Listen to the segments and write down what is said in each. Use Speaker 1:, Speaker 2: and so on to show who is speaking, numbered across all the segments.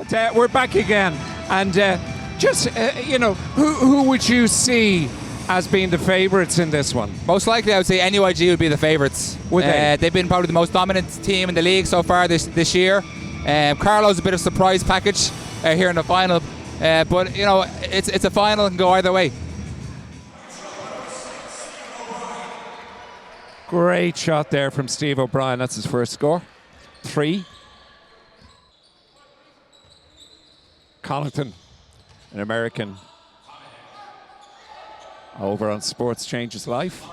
Speaker 1: But we're back again, and who would you see as being the favourites in this one?
Speaker 2: Most likely, I would say NUIG would be the favourites.
Speaker 1: Would they?
Speaker 2: They've been probably the most dominant team in the league so far this year. Carlo's a bit of a surprise package here in the final, but it's a final and can go either way.
Speaker 1: Great shot there from Steve O'Brien. That's his first score. 3. Connaughton, an American, over on Sports Changes Life.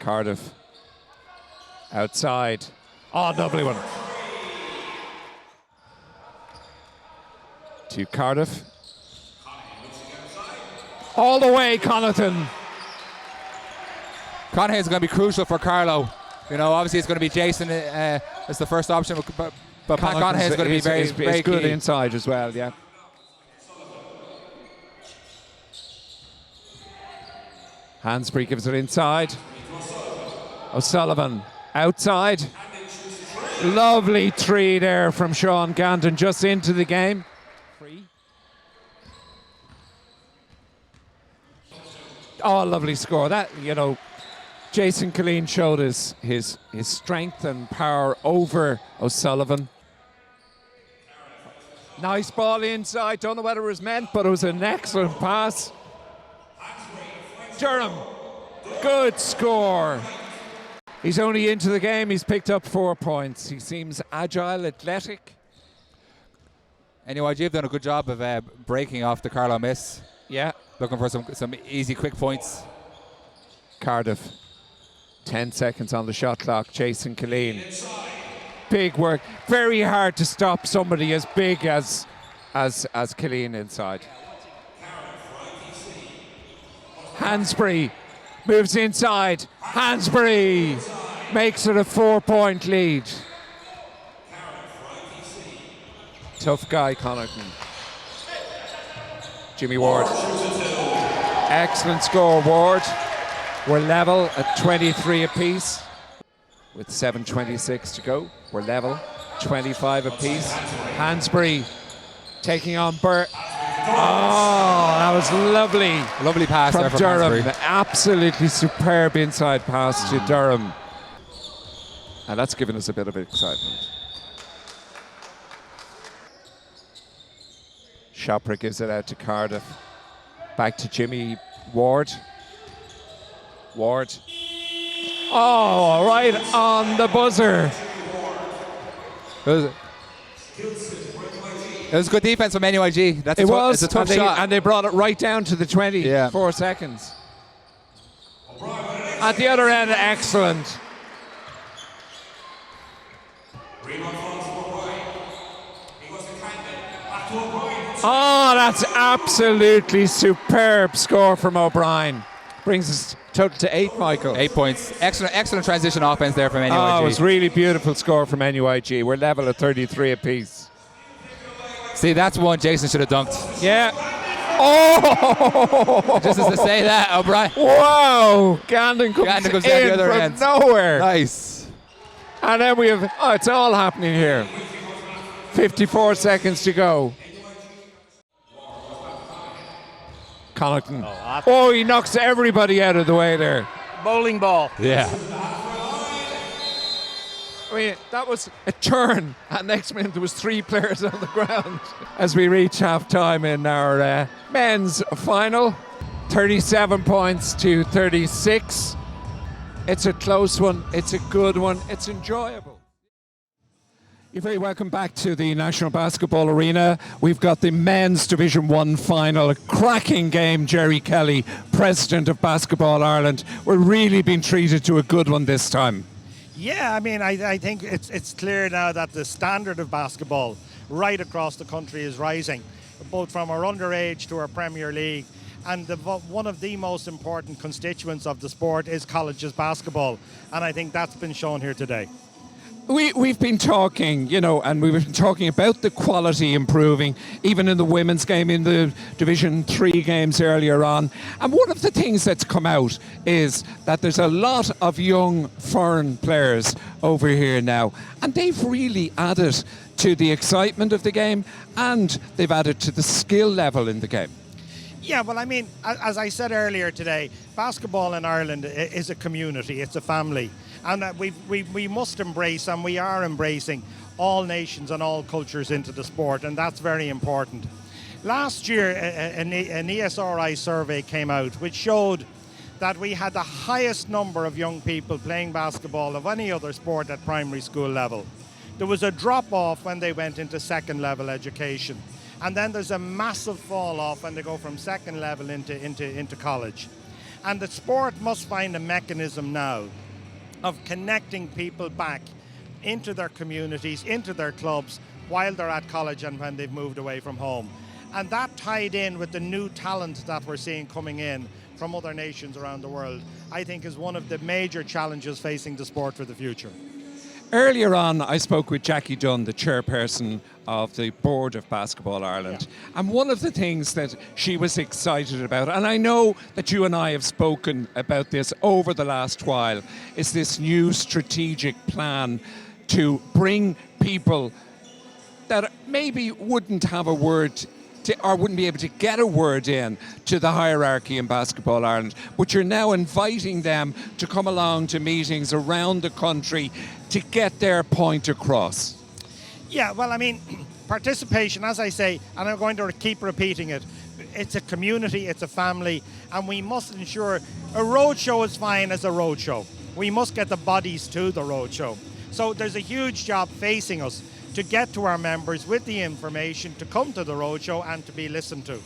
Speaker 1: Cardiff, outside. Oh, lovely one. To Cardiff. All the way, Connaughton.
Speaker 2: Connaughton is going to be crucial for Carlo. Obviously it's going to be Jason as the first option, but Pat Connaughton is going to be very
Speaker 1: good
Speaker 2: key.
Speaker 1: inside as well, yeah. Hansbury gives it inside. O'Sullivan outside. Lovely 3 there from Sean Gandon, just into the game. 3. Oh, lovely score. That, Jason Killeen showed his strength and power over O'Sullivan. Nice ball inside. Don't know whether it was meant, but it was an excellent pass. Durham, good score. He's only into the game. He's picked up 4 points. He seems agile, athletic.
Speaker 2: NUIG have done a good job of breaking off the Carlo miss.
Speaker 1: Yeah.
Speaker 2: Looking for some easy, quick points.
Speaker 1: Cardiff, 10 seconds on the shot clock. Jason Killeen. Big work. Very hard to stop somebody as big as Killeen inside. Hansbury moves inside. Hansbury makes it a 4-point lead. Tough guy, Connaughton. Jimmy Ward. Excellent score, Ward. We're level at 23 apiece with 7:26 to go. We're level, 25 apiece. Hansbury taking on Burt. Oh, that was lovely.
Speaker 2: Lovely pass
Speaker 1: from
Speaker 2: there from
Speaker 1: Durham.
Speaker 2: Hansbury.
Speaker 1: Absolutely superb inside pass to Durham. And that's given us a bit of excitement. Shopper gives it out to Cardiff. Back to Jimmy Ward. Ward. Oh, right on the buzzer.
Speaker 2: It was good defense from NUIG. It's a tough shot.
Speaker 1: And they brought it right down to the 24 seconds. At the other end, excellent. Oh, that's absolutely superb score from O'Brien. Brings us total to 8, Michael.
Speaker 2: 8 points. Excellent transition offense there from NUIG.
Speaker 1: Oh, it was really beautiful score from NUIG. We're level at 33 apiece.
Speaker 2: See, that's one Jason should have dunked.
Speaker 1: Yeah. Oh!
Speaker 2: Just as to say that, O'Brien.
Speaker 1: Wow! Gandon comes
Speaker 2: down
Speaker 1: in
Speaker 2: the other
Speaker 1: from
Speaker 2: end.
Speaker 1: nowhere.
Speaker 2: Nice.
Speaker 1: And then we have, it's all happening here. 54 seconds to go. Connaughton. Oh, he knocks everybody out of the way there.
Speaker 3: Bowling ball.
Speaker 2: Yeah.
Speaker 1: I mean, that was a turn, and next minute there was 3 players on the ground. As we reach half-time in our men's final, 37 points to 36. It's a close one, it's a good one, it's enjoyable. You're very welcome back to the National Basketball Arena. We've got the men's Division 1 final, a cracking game. Jerry Kelly, President of Basketball Ireland. We're really being treated to a good one this time.
Speaker 3: Yeah, I mean, I think it's clear now that the standard of basketball right across the country is rising, both from our underage to our Premier League. And one of the most important constituents of the sport is colleges basketball. And I think that's been shown here today.
Speaker 1: We've been talking, and we've been talking about the quality improving, even in the women's game, in the Division 3 games earlier on. And one of the things that's come out is that there's a lot of young foreign players over here now, and they've really added to the excitement of the game, and they've added to the skill level in the game.
Speaker 3: Yeah, well, I mean, as I said earlier today, basketball in Ireland is a community, it's a family. And we must embrace, and we are embracing, all nations and all cultures into the sport, and that's very important. Last year, an ESRI survey came out which showed that we had the highest number of young people playing basketball of any other sport at primary school level. There was a drop-off when they went into second level education. And then there's a massive fall-off when they go from second level into college. And the sport must find a mechanism now of connecting people back into their communities, into their clubs, while they're at college and when they've moved away from home. And that tied in with the new talent that we're seeing coming in from other nations around the world, I think is one of the major challenges facing the sport for the future.
Speaker 1: Earlier on, I spoke with Jackie Dunn, the chairperson of the Board of Basketball Ireland. Yeah. And one of the things that she was excited about, and I know that you and I have spoken about this over the last while, is this new strategic plan to bring people that maybe wouldn't have a word or wouldn't be able to get a word in to the hierarchy in Basketball Ireland. But you're now inviting them to come along to meetings around the country to get their point across.
Speaker 3: Yeah, well, I mean, participation, as I say, and I'm going to keep repeating it, it's a community, it's a family, and we must ensure a roadshow is fine as a roadshow. We must get the bodies to the roadshow. So there's a huge job facing us to get to our members with the information, to come to the roadshow and to be listened to.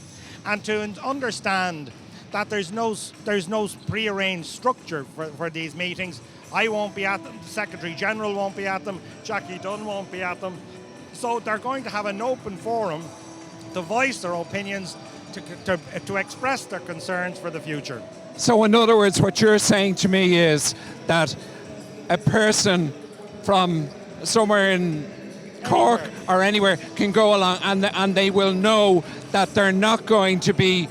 Speaker 3: And to understand that there's no prearranged structure for these meetings. I won't be at them, the Secretary General won't be at them, Jackie Dunn won't be at them. So they're going to have an open forum to voice their opinions, to express their concerns for the future.
Speaker 1: So in other words, what you're saying to me is that a person from somewhere in Cork or anywhere can go along and they will know that they're not going to be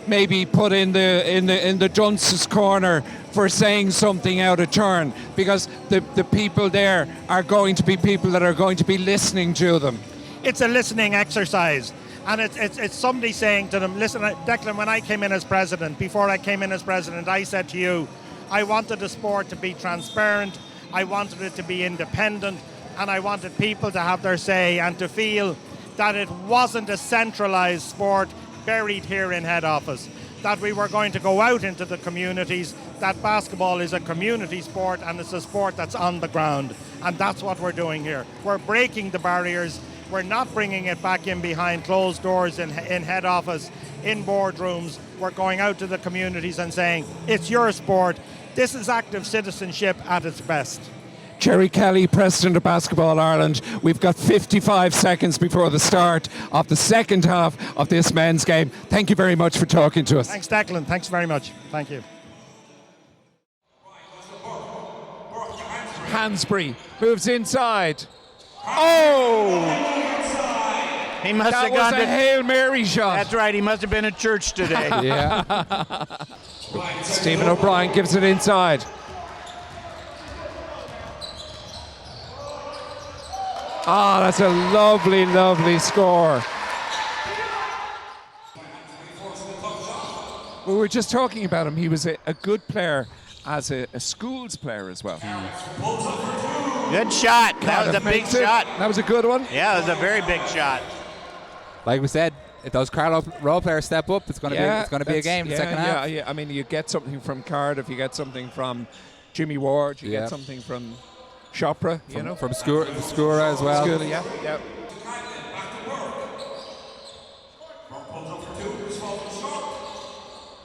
Speaker 1: maybe put in the dunce's corner for saying something out of turn, because the people there are going to be people that are going to be listening to them.
Speaker 3: It's a listening exercise, and it's somebody saying to them, listen, Declan, when I came in as president, before I came in as president, I said to you, I wanted the sport to be transparent, I wanted it to be independent, and I wanted people to have their say and to feel that it wasn't a centralised sport buried here in head office, that we were going to go out into the communities, that basketball is a community sport and it's a sport that's on the ground. And that's what we're doing here. We're breaking the barriers. We're not bringing it back in behind closed doors in head office, in boardrooms. We're going out to the communities and saying, it's your sport. This is active citizenship at its best.
Speaker 1: Jerry Kelly, President of Basketball Ireland. We've got 55 seconds before the start of the second half of this men's game. Thank you very much for talking to us.
Speaker 3: Thanks, Declan. Thanks very much. Thank you.
Speaker 1: Hansbury moves inside. Oh!
Speaker 4: He must
Speaker 1: that
Speaker 4: have gone
Speaker 1: was a
Speaker 4: to
Speaker 1: Hail Mary shot.
Speaker 4: That's right. He must have been at church today.
Speaker 1: Yeah. Stephen O'Brien gives it inside. Ah, that's a lovely, lovely score. We were just talking about him. He was a good player as a schools player as well.
Speaker 4: Good shot. That was a big shot.
Speaker 1: That was a good one.
Speaker 4: Yeah, it was a very big shot.
Speaker 2: Like we said, if those Cardiff role players step up, it's going to be a game in the second half.
Speaker 1: Yeah. I mean, you get something from Cardiff, you get something from Jimmy Ward, you get something from Chopra,
Speaker 2: from Skura as well.
Speaker 1: Skura, yeah.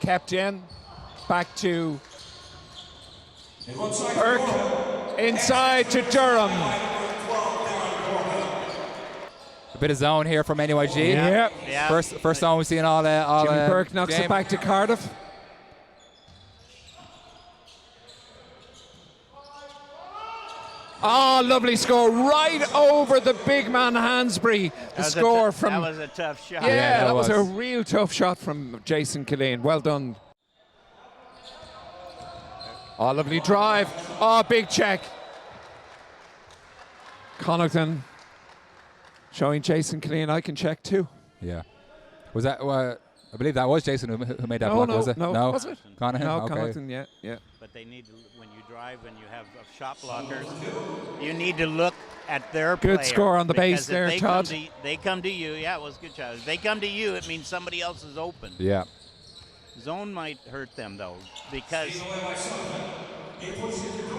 Speaker 1: Kept in, back to Burke, inside to Durham.
Speaker 2: A bit of zone here from NYG.
Speaker 1: Yeah.
Speaker 2: First zone we've seen all
Speaker 1: Jimmy Burke knocks it back to Cardiff. Oh, lovely score right over the big man Hansbury. The score from.
Speaker 4: That was a tough shot.
Speaker 1: Yeah, that was a
Speaker 2: was.
Speaker 1: real tough shot from Jason Killeen. Well done. Oh, lovely drive. Oh, big check. Connaughton showing Jason Killeen, I can check too.
Speaker 2: Yeah. Was that? I believe that was Jason who made that
Speaker 1: No,
Speaker 2: block,
Speaker 1: no,
Speaker 2: was it?
Speaker 1: no. Was it?
Speaker 2: Connaughton?
Speaker 1: No,
Speaker 2: Okay.
Speaker 1: Connaughton, yeah.
Speaker 4: But they need to, when you drive and you have shot blockers, you need to look at their
Speaker 1: Good
Speaker 4: player,
Speaker 1: score on the
Speaker 4: because
Speaker 1: base
Speaker 4: if
Speaker 1: there,
Speaker 4: they
Speaker 1: Todd.
Speaker 4: They come to you. Yeah, it was a good shot. If they come to you, it means somebody else is open.
Speaker 2: Yeah.
Speaker 4: Zone might hurt them though, because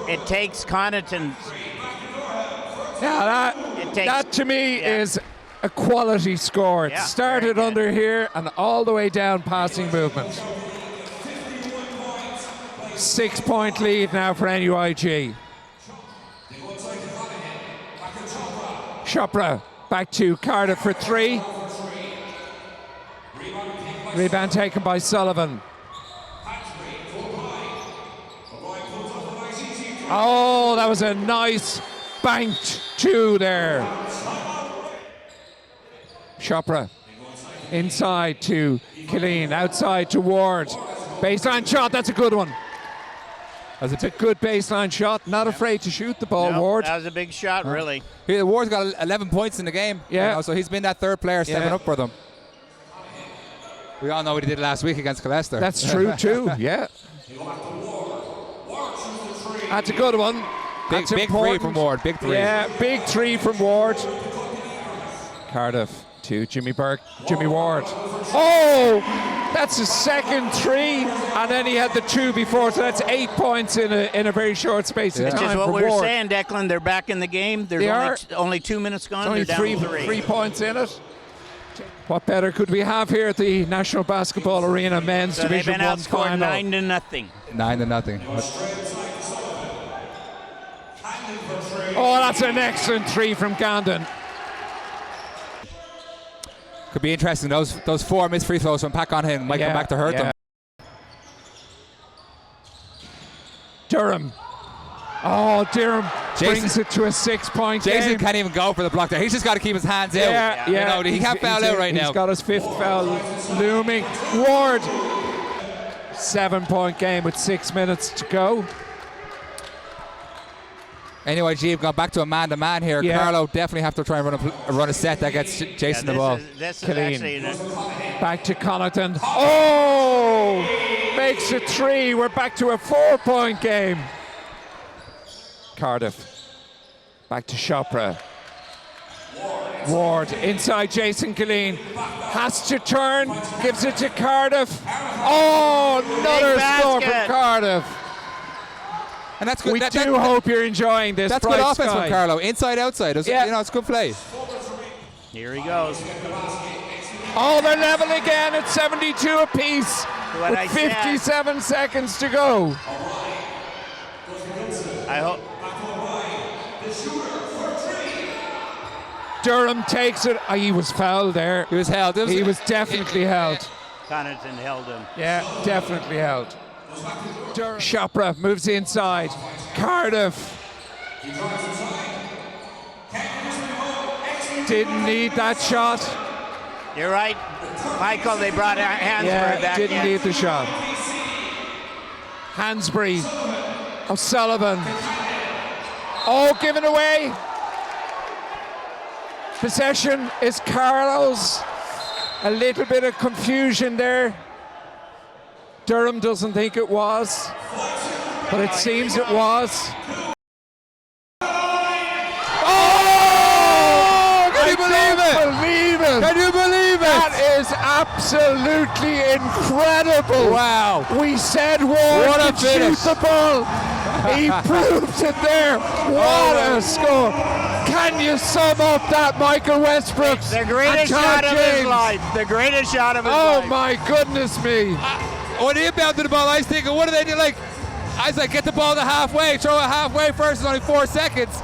Speaker 4: it takes Connaughton.
Speaker 1: Yeah,
Speaker 4: It takes-
Speaker 1: that to me
Speaker 4: yeah.
Speaker 1: is a quality score. It
Speaker 4: Yeah,
Speaker 1: started
Speaker 4: very good.
Speaker 1: under here and all the way down passing movement. 6-point lead now for NUIG. Chopra back to Cardiff for 3. Rebound taken by Sullivan. Oh, that was a nice banked 2 there. Chopra inside to Killeen, outside to Ward. Baseline shot, that's a good one. That's a good baseline shot. Not afraid to shoot the ball,
Speaker 4: No,
Speaker 1: Ward.
Speaker 4: that was a big shot, really.
Speaker 2: Ward's got 11 points in the game.
Speaker 1: Yeah.
Speaker 2: You know, so he's been that third player stepping
Speaker 1: Yeah.
Speaker 2: up for them. We all know what he did last week against Leicester.
Speaker 1: That's true too, yeah. That's a good one.
Speaker 2: big,
Speaker 1: That's
Speaker 2: big 3
Speaker 1: important.
Speaker 2: from Ward. Big 3.
Speaker 1: Yeah, big 3 from Ward. Cardiff to Jimmy Ward. Oh, that's his second 3, and then he had the 2 before, so that's 8 points in a very short space of
Speaker 2: Yeah.
Speaker 1: time.
Speaker 4: Which is what
Speaker 1: for
Speaker 4: we were
Speaker 1: Ward.
Speaker 4: saying, Declan. They're back in the game. There's
Speaker 1: They
Speaker 4: only,
Speaker 1: are.
Speaker 4: only 2 minutes gone.
Speaker 1: Only
Speaker 4: They're down
Speaker 1: 3 points in it. What better could we have here at the National Basketball Arena Men's
Speaker 4: So they've
Speaker 1: Division
Speaker 4: been
Speaker 1: 1
Speaker 4: outscored
Speaker 1: final?
Speaker 4: 9-0.
Speaker 2: 9-0.
Speaker 1: Oh, that's an excellent 3 from Gandon.
Speaker 2: Could be interesting. Those 4 missed free throws from Pat Connaughton might come back to hurt them.
Speaker 1: Durham. Oh, Durham brings it to a 6-point
Speaker 2: Jason
Speaker 1: game.
Speaker 2: can't even go for the block there. He's just got to keep his hands
Speaker 1: Yeah,
Speaker 2: out.
Speaker 1: yeah.
Speaker 2: You know, he can't foul out right now.
Speaker 1: He's got his 5th foul looming. Ward, 7-point game with 6 minutes to go.
Speaker 2: Anyway, G, have gone back to a man-to-man here.
Speaker 1: Yeah.
Speaker 2: Carlo definitely have to try and run a set that gets Jason the ball.
Speaker 4: This is
Speaker 1: Killeen.
Speaker 4: actually
Speaker 1: Back to Connaughton. Oh! Makes it 3. We're back to a 4-point game. Cardiff. Back to Chopra. Ward inside Jason Killeen. Has to turn. Gives it to Cardiff. Oh! Another score from
Speaker 4: basket.
Speaker 1: Cardiff.
Speaker 2: And that's good.
Speaker 1: We do hope you're enjoying this.
Speaker 2: That's good
Speaker 1: bright
Speaker 2: offense
Speaker 1: sky.
Speaker 2: from Carlo. Inside, outside.
Speaker 1: Yeah.
Speaker 2: You know, it's good play.
Speaker 4: Here he goes.
Speaker 1: Oh, they're level again at 72 apiece
Speaker 4: What
Speaker 1: with
Speaker 4: I said.
Speaker 1: 57 seconds to go.
Speaker 4: I hope.
Speaker 1: Durham takes it. Oh, he was fouled there.
Speaker 2: He was held.
Speaker 1: He was definitely held.
Speaker 4: Connaughton held him.
Speaker 1: Yeah, definitely held. Chopra moves inside. Cardiff. Didn't need that shot.
Speaker 4: You're right, Michael. They brought Hansbury
Speaker 1: Yeah,
Speaker 4: back
Speaker 1: didn't
Speaker 4: in.
Speaker 1: need the shot. Hansbury. O'Sullivan. Oh, given away. Possession is Carlo's. A little bit of confusion there. Durham doesn't think it was, but it seems it was. Oh!
Speaker 2: Can you believe it?
Speaker 1: Believe it!
Speaker 2: Can you believe it?
Speaker 1: That is absolutely incredible.
Speaker 2: Wow.
Speaker 1: We said Ward
Speaker 2: What a
Speaker 1: could shoot
Speaker 2: finish.
Speaker 1: the ball. He proves it there. What a score. Can you sum up that, Michael Westbrook?
Speaker 4: The greatest
Speaker 1: and Todd
Speaker 4: shot of his
Speaker 1: James?
Speaker 4: life. The greatest shot of his
Speaker 1: Oh
Speaker 4: life.
Speaker 1: my goodness me.
Speaker 2: When he inbounded the ball, I was thinking, what do they do? I was like, get the ball to halfway, throw it halfway first. It's only 4 seconds.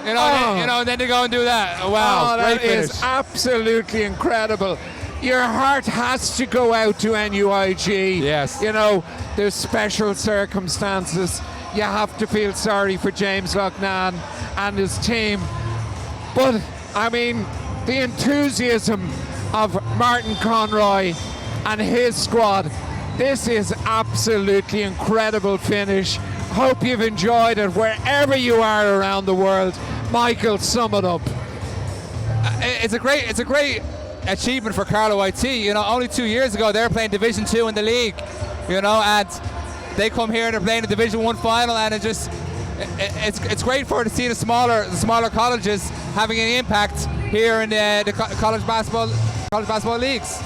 Speaker 2: You know,
Speaker 1: Oh.
Speaker 2: and then they go and do that. Oh, wow,
Speaker 1: Oh, that
Speaker 2: great finish.
Speaker 1: is absolutely incredible. Your heart has to go out to NUIG.
Speaker 2: Yes.
Speaker 1: You know, there's special circumstances you have to feel sorry for James Loughnane and his team. But, I mean, the enthusiasm of Martin Conroy and his squad, this is absolutely incredible finish. Hope you've enjoyed it wherever you are around the world. Michael, sum it up.
Speaker 2: It's a great achievement for Carlow IT. You know, only 2 years ago they were playing Division 2 in the league. You know, and they come here and they're playing the Division 1 final, and it's great for to see the smaller colleges having an impact here in the college basketball leagues.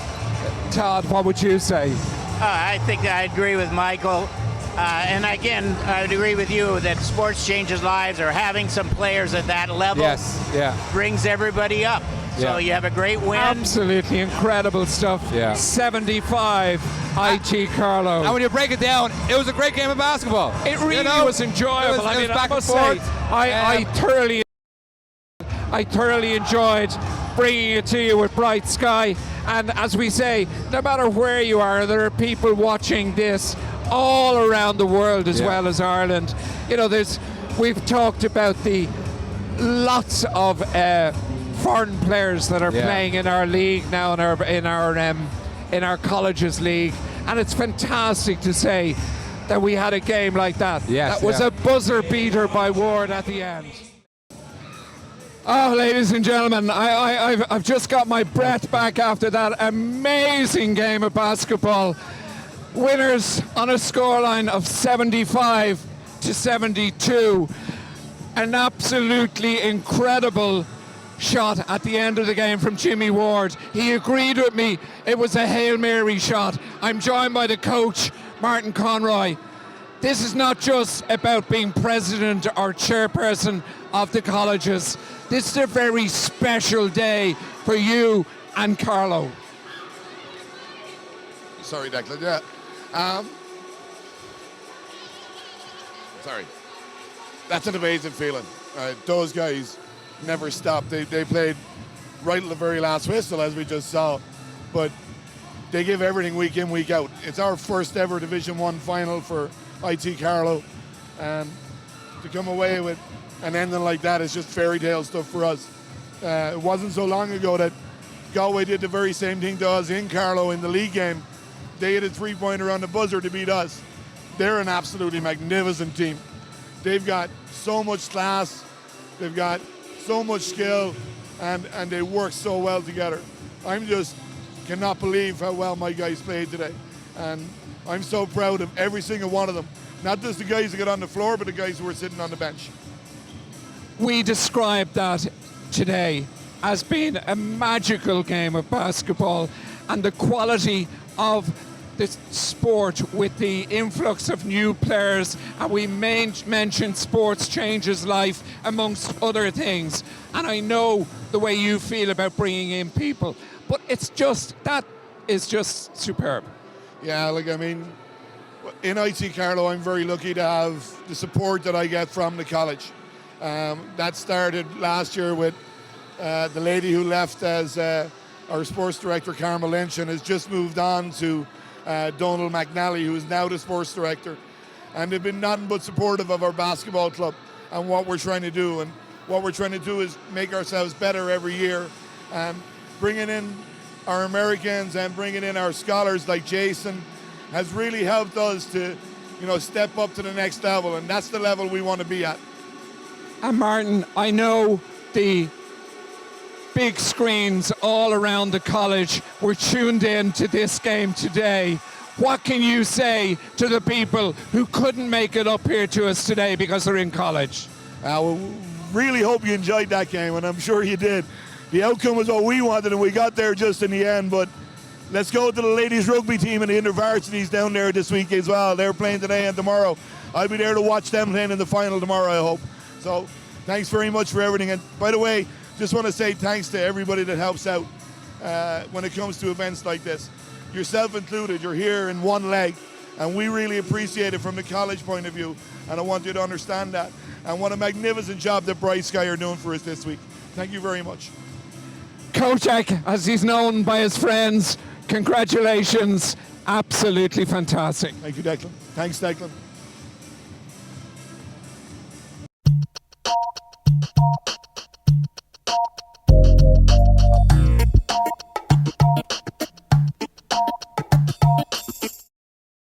Speaker 1: Todd, what would you say?
Speaker 4: I think I agree with Michael. And again, I would agree with you that sports changes lives, or having some players at that level brings everybody up. So you have a great win.
Speaker 1: Absolutely incredible stuff. 75 IT Carlow.
Speaker 2: And when you break it down, it was a great game of basketball.
Speaker 1: It really was enjoyable.
Speaker 2: It was
Speaker 1: I
Speaker 2: back
Speaker 1: must
Speaker 2: and forth.
Speaker 1: say, I thoroughly enjoyed bringing it to you with Bright Sky. And as we say, no matter where you are, there are people watching this all around the world as well as Ireland. You know, we've talked about the lots of foreign players that are playing in our league now, in our colleges league, and it's fantastic to say that we had a game like that. That was a buzzer beater by Ward at the end. Oh, ladies and gentlemen, I've just got my breath back after that amazing game of basketball. Winners on a scoreline of 75-72. An absolutely incredible shot at the end of the game from Jimmy Ward. He agreed with me. It was a Hail Mary shot. I'm joined by the coach, Martin Conroy. This is not just about being president or chairperson of the colleges. This is a very special day for you and Carlow.
Speaker 5: Sorry, Declan. Sorry. That's an amazing feeling. Those guys never stopped. They played right at the very last whistle, as we just saw, but they give everything week in, week out. It's our first ever Division 1 final for IT Carlow, and to come away with an ending like that is just fairy tale stuff for us. It wasn't so long ago that Galway did the very same thing to us in Carlow in the league game. They hit a three-pointer on the buzzer to beat us. They're an absolutely magnificent team. They've got so much class, they've got so much skill, and they work so well together. I'm just cannot believe how well my guys played today. And I'm so proud of every single one of them. Not just the guys who get on the floor, but the guys who are sitting on the bench.
Speaker 1: We described that today as being a magical game of basketball, and the quality of the sport with the influx of new players, and we mentioned sports changes life amongst other things, and I know the way you feel about bringing in people, but that is just superb.
Speaker 5: Yeah, like, I mean, in IT Carlow, I'm very lucky to have the support that I get from the college. That started last year with the lady who left as our sports director, Carmel Lynch, and has just moved on to Donald McNally, who is now the sports director. And they've been nothing but supportive of our basketball club and what we're trying to do. And what we're trying to do is make ourselves better every year. Bringing in our Americans and bringing in our scholars like Jason has really helped us to, step up to the next level. And that's the level we want to be at.
Speaker 1: And Martin, I know the big screens all around the college were tuned in to this game today. What can you say to the people who couldn't make it up here to us today because they're in college?
Speaker 5: We really hope you enjoyed that game, and I'm sure you did. The outcome was what we wanted, and we got there just in the end, but let's go to the ladies rugby team and the InterVarsities down there this week as well. They're playing today and tomorrow. I'll be there to watch them playing in the final tomorrow, I hope. So thanks very much for everything. And by the way, just want to say thanks to everybody that helps out when it comes to events like this. Yourself included, you're here in one leg, and we really appreciate it from the college point of view, and I want you to understand that. And what a magnificent job that Bright Sky are doing for us this week. Thank you very much.
Speaker 1: Kocak, as he's known by his friends, congratulations. Absolutely fantastic.
Speaker 5: Thank you, Declan. Thanks, Declan.